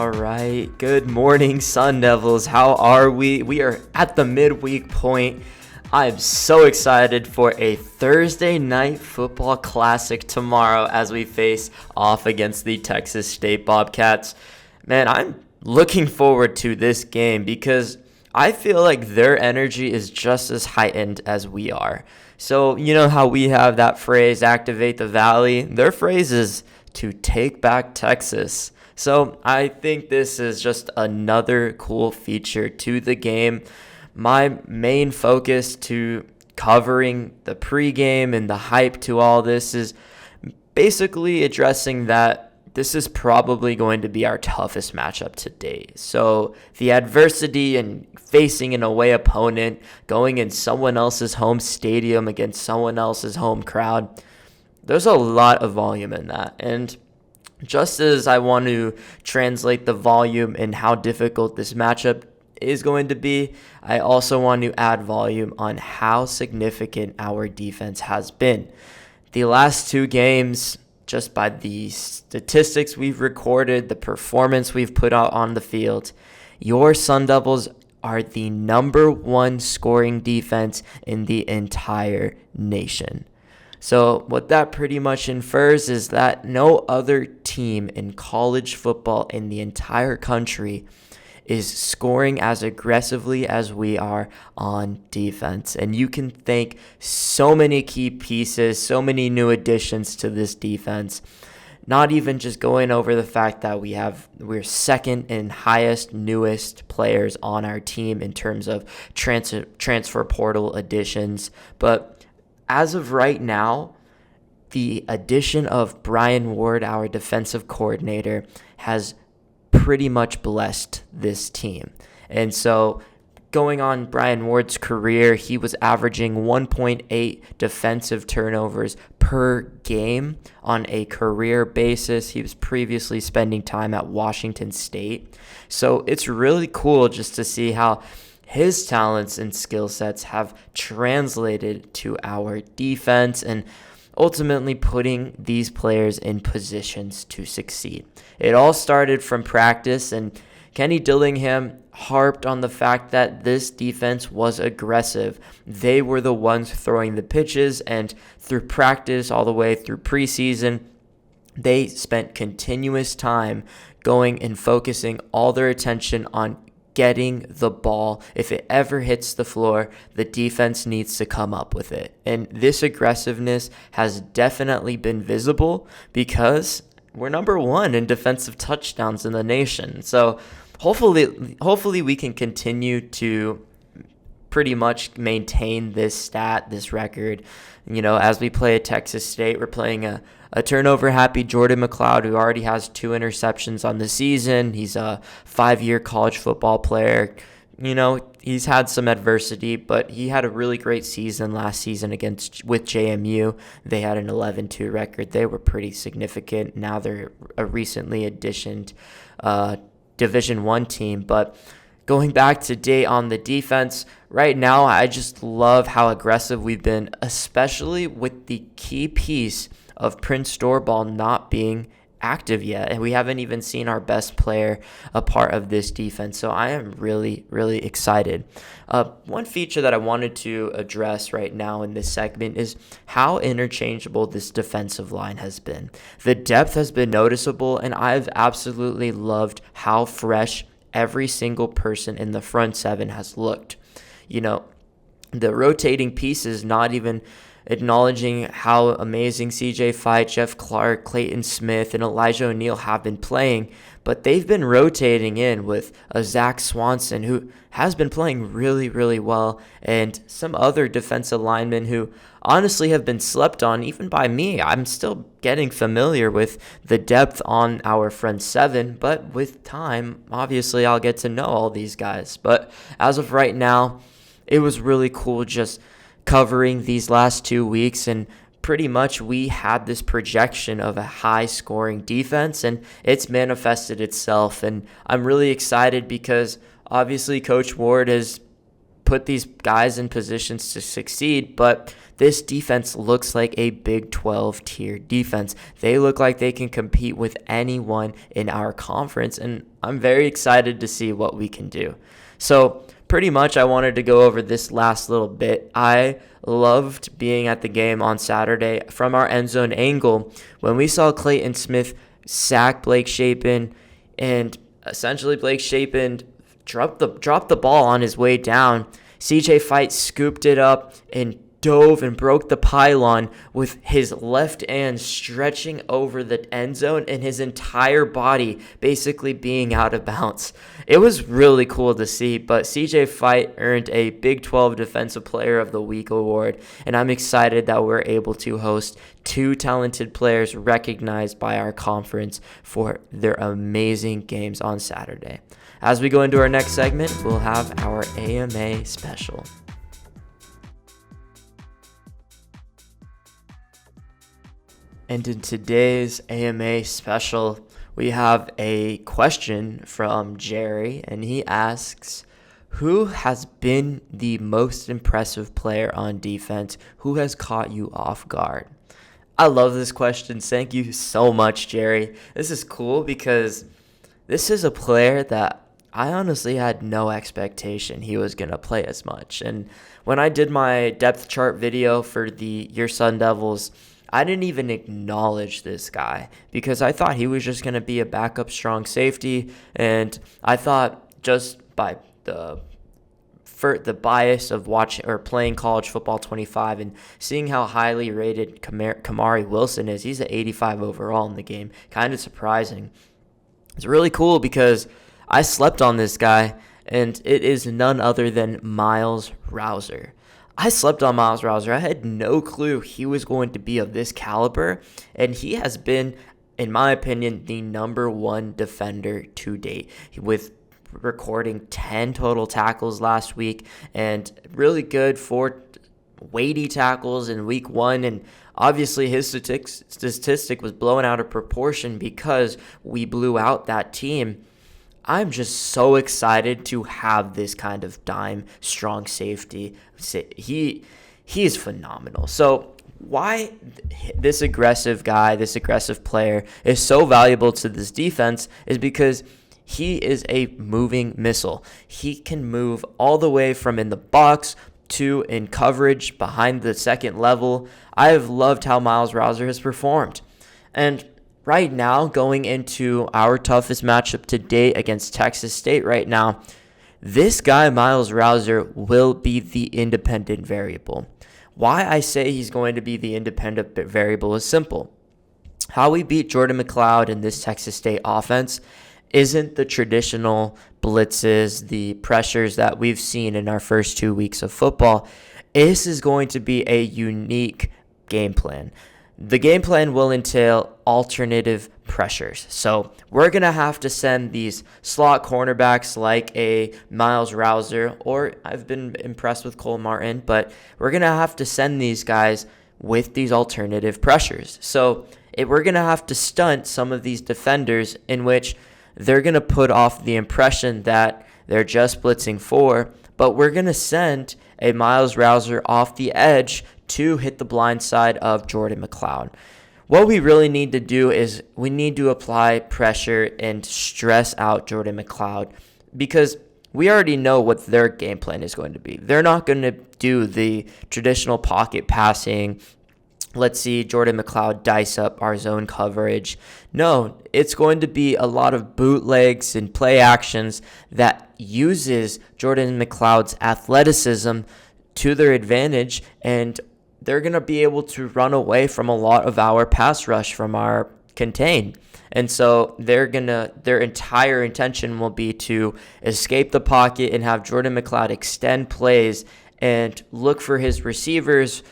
All right. Good morning, Sun Devils. How are we? We are at the midweek point. I am so excited for a Thursday night football classic tomorrow as we face off against the Texas State Bobcats. Man, I'm looking forward to this game because I feel like their energy is just as heightened as we are. So, you know how we have that phrase, activate the valley? Their phrase is to take back Texas. So I think this is just another cool feature to the game. My main focus to covering the pregame and the hype to all this is basically addressing that this is probably going to be our toughest matchup to date. So the adversity and facing an away opponent, going in someone else's home stadium against someone else's home crowd, there's a lot of volume in that. And just as I want to translate the volume and how difficult this matchup is going to be, I also want to add volume on how significant our defense has been. The last two games, just by the statistics we've recorded, the performance we've put out on the field, your Sun Devils are the number one scoring defense in the entire nation. So what that pretty much infers is that no other team in college football in the entire country is scoring as aggressively as we are on defense. And you can thank so many key pieces, so many new additions to this defense. Not even just going over the fact that we're second and highest newest players on our team in terms of transfer portal additions, but as of right now, the addition of Brian Ward, our defensive coordinator, has pretty much blessed this team. And so going on Brian Ward's career, he was averaging 1.8 defensive turnovers per game on a career basis. He was previously spending time at Washington State. So it's really cool just to see how his talents and skill sets have translated to our defense and ultimately putting these players in positions to succeed. It all started from practice, and Kenny Dillingham harped on the fact that this defense was aggressive. They were the ones throwing the pitches, and through practice all the way through preseason, they spent continuous time going and focusing all their attention on getting the ball. If it ever hits the floor, the defense needs to come up with it. And this aggressiveness has definitely been visible because we're number one in defensive touchdowns in the nation. So hopefully we can continue to pretty much maintain this record. You know, as we play at Texas State, we're playing a turnover-happy Jordan McLeod, who already has 2 interceptions on the season. He's a 5-year college football player. You know, he's had some adversity, but he had a really great season last season with JMU. They had an 11-2 record. They were pretty significant. Now they're a recently additioned Division I team. But going back to date on the defense, right now I just love how aggressive we've been, especially with the key piece of Prince Doorball not being active yet, and we haven't even seen our best player a part of this defense. So I am really, really excited. One feature that I wanted to address right now in this segment is how interchangeable this defensive line has been. The depth has been noticeable, and I've absolutely loved how fresh every single person in the front seven has looked. You know, the rotating pieces, not even acknowledging how amazing CJ Fite, Jeff Clark, Clayton Smith, and Elijah O'Neal have been playing, but they've been rotating in with a Zach Swanson, who has been playing really, really well, and some other defensive linemen who honestly have been slept on, even by me. I'm still getting familiar with the depth on our front seven, but with time, obviously, I'll get to know all these guys. But as of right now, it was really cool just covering these last 2 weeks, and pretty much we had this projection of a high scoring defense, and it's manifested itself. And I'm really excited because obviously Coach Ward has put these guys in positions to succeed, but this defense looks like a Big 12 tier defense. They look like they can compete with anyone in our conference, and I'm very excited to see what we can do. So pretty much I wanted to go over this last little bit. I loved being at the game on Saturday from our end zone angle when we saw Clayton Smith sack Blake Shapen, and essentially Blake Shapen dropped the ball on his way down. CJ Fite scooped it up and dove and broke the pylon with his left hand stretching over the end zone and his entire body basically being out of bounds. It was really cool to see, but CJ Fite earned a Big 12 Defensive Player of the Week award, and I'm excited that we're able to host two talented players recognized by our conference for their amazing games on Saturday. As we go into our next segment, we'll have our AMA special. And in today's AMA special, we have a question from Jerry, and he asks, who has been the most impressive player on defense? Who has caught you off guard? I love this question. Thank you so much, Jerry. This is cool because this is a player that I honestly had no expectation he was going to play as much. And when I did my depth chart video for your Sun Devils, I didn't even acknowledge this guy because I thought he was just going to be a backup strong safety. And I thought just by the bias of watching or playing college football 25 and seeing how highly rated Kamari Wilson is, he's at 85 overall in the game. Kind of surprising. It's really cool because I slept on this guy, and it is none other than Miles Rouser. I slept on Miles Rouser. I had no clue he was going to be of this caliber, and he has been, in my opinion, the number one defender to date, with recording 10 total tackles last week and really good 4 weighty tackles in week 1. And obviously his statistic was blown out of proportion because we blew out that team. I'm just so excited to have this kind of dime strong safety. He is phenomenal. So why this aggressive guy, this aggressive player is so valuable to this defense is because he is a moving missile. He can move all the way from in the box to in coverage behind the second level. I have loved how Miles Rouser has performed. And right now, going into our toughest matchup to date against Texas State right now, this guy, Miles Rouser, will be the independent variable. Why I say he's going to be the independent variable is simple. How we beat Jordan McLeod in this Texas State offense isn't the traditional blitzes, the pressures that we've seen in our first 2 weeks of football. This is going to be a unique game plan. The game plan will entail alternative pressures. So we're going to have to send these slot cornerbacks like a Miles Rouser, or I've been impressed with Cole Martin, but we're going to have to send these guys with these alternative pressures. So we're going to have to stunt some of these defenders in which they're going to put off the impression that they're just blitzing 4, but we're going to send a Miles Rouser off the edge to hit the blind side of Jordan McLeod. What we really need to do is we need to apply pressure and stress out Jordan McLeod because we already know what their game plan is going to be. They're not going to do the traditional pocket passing. Let's see Jordan McLeod dice up our zone coverage. No, it's going to be a lot of bootlegs and play actions that uses Jordan McLeod's athleticism to their advantage, and they're going to be able to run away from a lot of our pass rush from our contain. And so their entire intention will be to escape the pocket and have Jordan McLeod extend plays and look for his receivers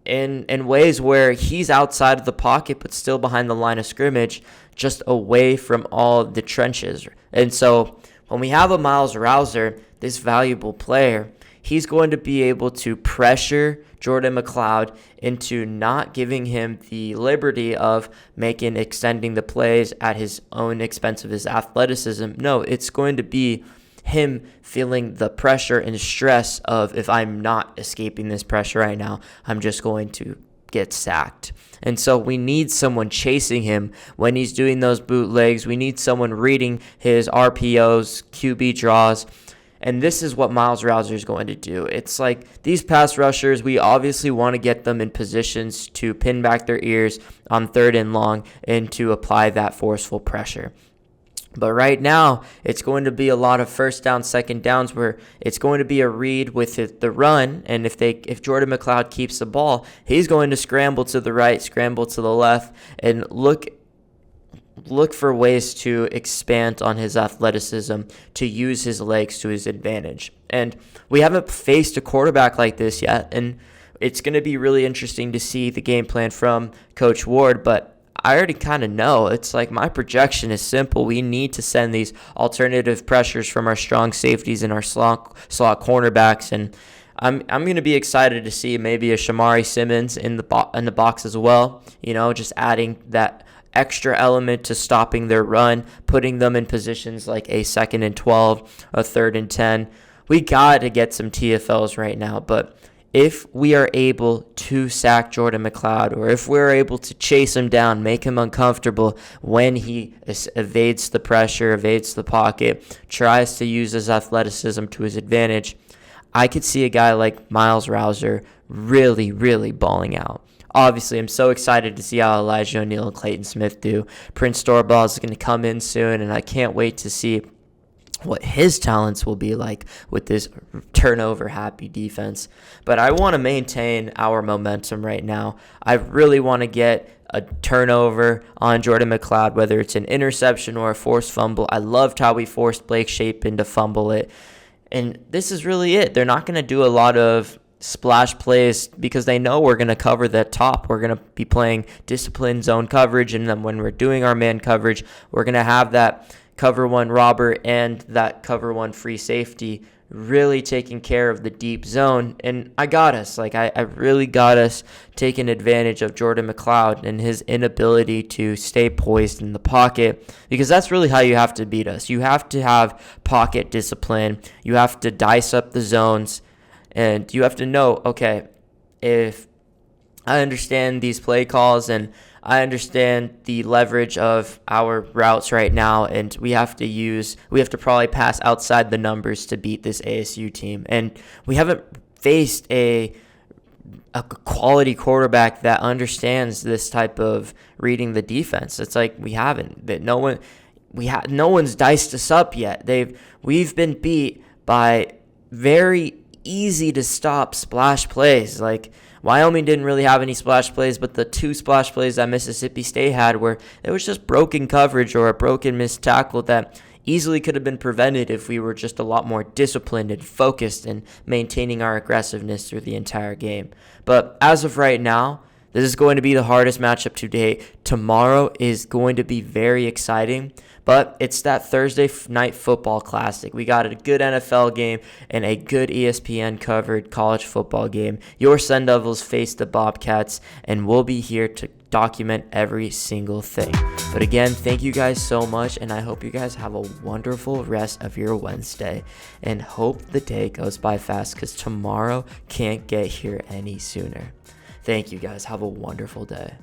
in ways where he's outside of the pocket but still behind the line of scrimmage, just away from all the trenches. And so when we have a Miles Rouser, this valuable player, he's going to be able to pressure Jordan McLeod into not giving him the liberty of extending the plays at his own expense of his athleticism. No, it's going to be him feeling the pressure and stress of, if I'm not escaping this pressure right now, I'm just going to get sacked. And so we need someone chasing him when he's doing those bootlegs. We need someone reading his RPOs, QB draws. And this is what Miles Rouser is going to do. It's like these pass rushers, we obviously want to get them in positions to pin back their ears on 3rd and long and to apply that forceful pressure. But right now, it's going to be a lot of first down, second downs where it's going to be a read with the run. And if Jordan McLeod keeps the ball, he's going to scramble to the right, scramble to the left, and look for ways to expand on his athleticism, to use his legs to his advantage. And we haven't faced a quarterback like this yet, and it's going to be really interesting to see the game plan from Coach Ward, but I already kind of know. It's like my projection is simple. We need to send these alternative pressures from our strong safeties and our slot cornerbacks, and I'm going to be excited to see maybe a Shamari Simmons in the box as well, just adding that extra element to stopping their run, putting them in positions like a 2nd and 12, a 3rd and 10. We got to get some TFLs right now, but if we are able to sack Jordan McLeod, or if we're able to chase him down, make him uncomfortable when he evades the pressure, evades the pocket, tries to use his athleticism to his advantage, I could see a guy like Miles Rouser really, really balling out. Obviously, I'm so excited to see how Elijah O'Neal and Clayton Smith do. Prince Storball is going to come in soon, and I can't wait to see what his talents will be like with this turnover-happy defense. But I want to maintain our momentum right now. I really want to get a turnover on Jordan McLeod, whether it's an interception or a forced fumble. I loved how we forced Blake Shapen to fumble it. And this is really it. They're not going to do a lot of splash plays because they know we're going to cover that top. We're going to be playing disciplined zone coverage, and then when we're doing our man coverage, we're going to have that cover 1 robber and that cover 1 free safety really taking care of the deep zone. And I got us. I really got us taking advantage of Jordan McLeod and his inability to stay poised in the pocket, because that's really how you have to beat us. You have to have pocket discipline. You have to dice up the zones. And you have to know, okay, if I understand these play calls and I understand the leverage of our routes right now, and we have to probably pass outside the numbers to beat this ASU team. And we haven't faced a quality quarterback that understands this type of reading the defense. It's like we haven't. That no one's diced us up yet. We've been beat by very easy to stop splash plays. Like Wyoming didn't really have any splash plays, but the 2 splash plays that Mississippi State had where it was just broken coverage or a broken missed tackle that easily could have been prevented if we were just a lot more disciplined and focused in maintaining our aggressiveness through the entire game. But as of right now, this is going to be the hardest matchup to date. Tomorrow is going to be very exciting, but it's that Thursday night football classic. We got a good NFL game and a good ESPN-covered college football game. Your Sun Devils face the Bobcats, and we'll be here to document every single thing. But again, thank you guys so much, and I hope you guys have a wonderful rest of your Wednesday, and hope the day goes by fast, because tomorrow can't get here any sooner. Thank you guys. Have a wonderful day.